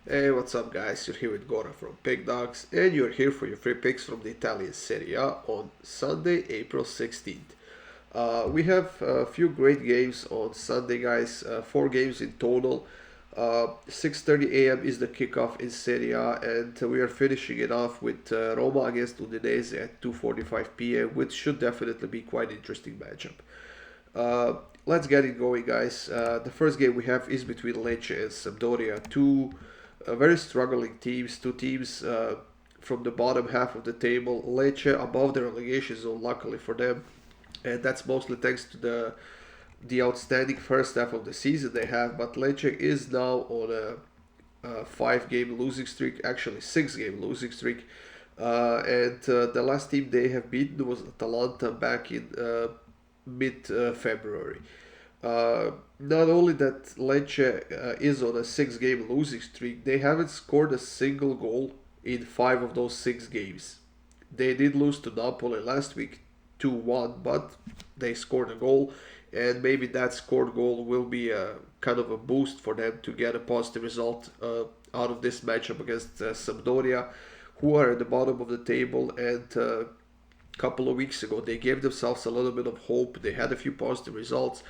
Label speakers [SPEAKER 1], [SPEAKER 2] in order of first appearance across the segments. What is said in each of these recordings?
[SPEAKER 1] Hey, what's up, guys? You're here with Goran from Pickdawgz, and you're here for your free picks from the Italian Serie A on Sunday, April 16th. We have a few great games on Sunday, guys. Four games in total. 6:30 a.m. is the kickoff in Serie A, and we are finishing it off with Roma against Udinese at 2:45 p.m., which should definitely be quite an interesting matchup. Uh, let's get it going, guys. The first game we have is between Lecce and Sampdoria, two very struggling teams, two teams from the bottom half of the table. Lecce above the relegation zone, luckily for them, and that's mostly thanks to the outstanding first half of the season they have. But Lecce is now on a five-game losing streak, actually six-game losing streak. And the last team they have beaten was Atalanta back in mid February. Not only that Lecce is on a six-game losing streak, they haven't scored a single goal in five of those six games. They did lose to Napoli last week 2-1, but they scored a goal, and maybe that scored goal will be a kind of a boost for them to get a positive result out of this matchup against Sampdoria, who are at the bottom of the table. And couple of weeks ago, they gave themselves a little bit of hope. They had a few positive results.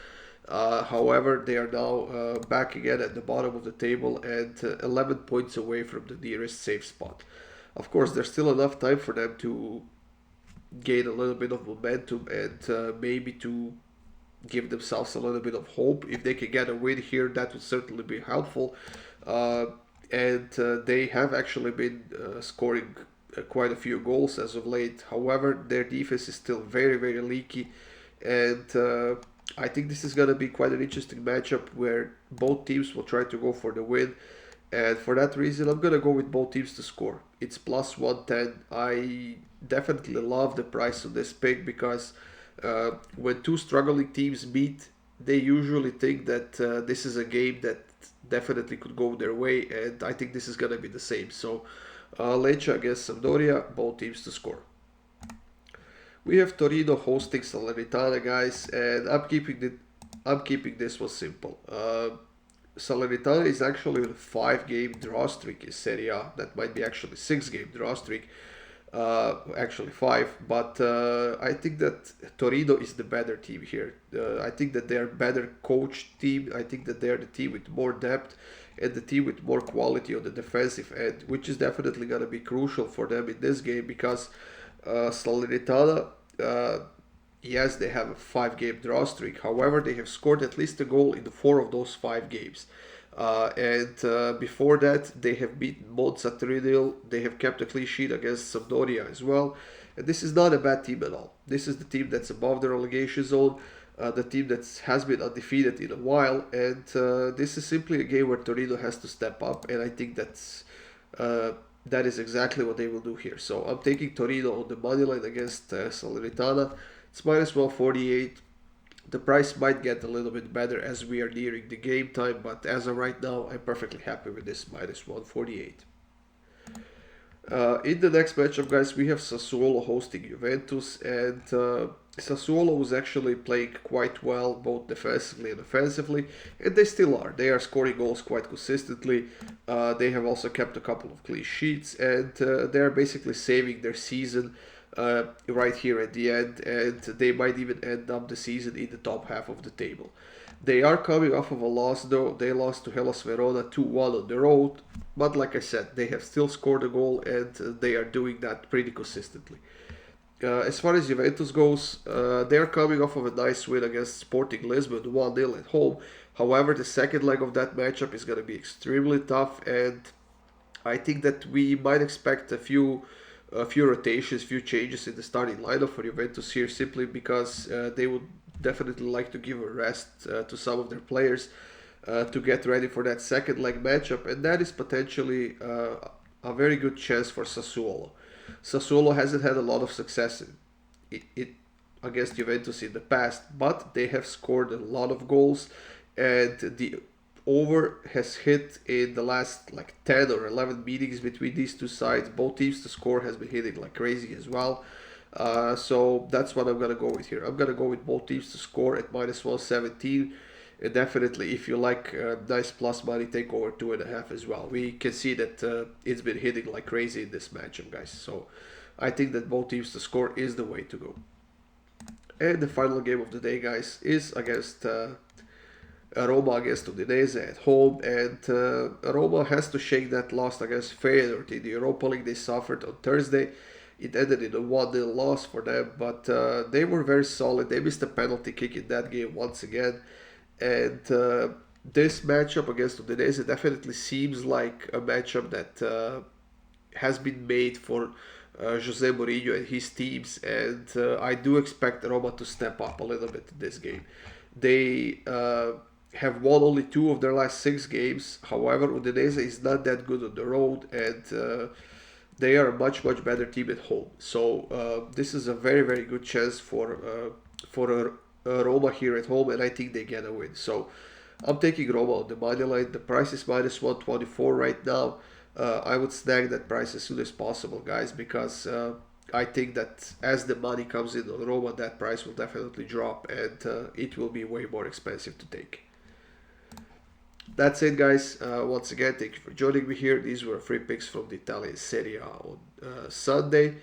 [SPEAKER 1] However, they are now back again at the bottom of the table and 11 points away from the nearest safe spot. Of course, there's still enough time for them to gain a little bit of momentum and maybe to give themselves a little bit of hope. If they can get a win here, that would certainly be helpful. Uh, and they have actually been scoring quite a few goals as of late. However, their defense is still very, very leaky, and I think this is going to be quite an interesting matchup where both teams will try to go for the win. And for that reason, I'm going to go with both teams to score. It's plus 110. I definitely love the price of this pick because when two struggling teams meet, they usually think that this is a game that definitely could go their way, and I think this is going to be the same. So, Lecce against Sampdoria, both teams to score. We have Torino hosting Salernitana, guys, and I'm keeping this one simple. Salernitana is actually on a five-game draw streak in Serie A. That might be actually six-game draw streak. Actually five, but I think that Torino is the better team here. I think that they're better coached team. I think that they're the team with more depth and the team with more quality on the defensive end, which is definitely going to be crucial for them in this game because Salernitana, uh, yes, they have a five-game draw streak. However, they have scored at least a goal in four of those five games. And before that, they have beaten Monza 3-0. They have kept a clean sheet against Sampdoria as well. And this is not a bad team at all. This is the team that's above the relegation zone, the team that has been undefeated in a while. And this is simply a game where Torino has to step up. And I think uh, that is exactly what they will do here. So I'm taking Torino on the money line against Salernitana. It's minus 148. The price might get a little bit better as we are nearing the game time, but as of right now, I'm perfectly happy with this minus 148. In the next matchup, guys, we have Sassuolo hosting Juventus, and Sassuolo was actually playing quite well, both defensively and offensively, and they still are. They are scoring goals quite consistently. They have also kept a couple of clean sheets, and they are basically saving their season right here at the end, and they might even end up the season in the top half of the table. They are coming off of a loss, though. They lost to Hellas Verona 2-1 on the road, but like I said, they have still scored a goal, and they are doing that pretty consistently. As far as Juventus goes, they are coming off of a nice win against Sporting Lisbon 1-0 at home. However, the second leg of that matchup is going to be extremely tough, and I think that we might expect a few rotations, few changes in the starting lineup for Juventus here, simply because they would definitely like to give a rest to some of their players to get ready for that second leg matchup, and that is potentially a very good chance for Sassuolo. Sassuolo hasn't had a lot of success against Juventus in the past, but they have scored a lot of goals, and the over has hit in the last like 10 or 11 meetings between these two sides. Both teams to score has been hitting like crazy as well. So that's what I'm going to go with here. I'm going to go with both teams to score at minus 117. And definitely, if you like nice plus money, take over 2.5 as well. We can see that it's been hitting like crazy in this matchup, guys. So I think that both teams to score is the way to go. And the final game of the day, guys, is against Roma against Udinese at home, and Roma has to shake that loss against Feyenoord in the Europa League. They suffered on Thursday. It ended in a 1-0 loss for them, but they were very solid. They missed a penalty kick in that game once again, and this matchup against Udinese definitely seems like a matchup that has been made for Jose Mourinho and his teams, and I do expect Roma to step up a little bit in this game. They have won only 2 of their last 6 games. However, Udinese is not that good on the road, and they are a much better team at home. So this is a very good chance for Roma here at home, and I think they get a win. So I'm taking Roma on the money line. The price is minus 124 right now. I would snag that price as soon as possible, guys, because I think that as the money comes in on Roma, that price will definitely drop, and it will be way more expensive to take. That's it, guys. Once again, thank you for joining me here. These were free picks from the Italian Serie A on Sunday.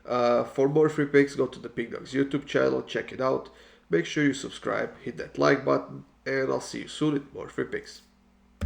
[SPEAKER 1] For more free picks, go to the Pickdawgz YouTube channel, check it out. Make sure you subscribe, hit that like button, and I'll see you soon with more free picks.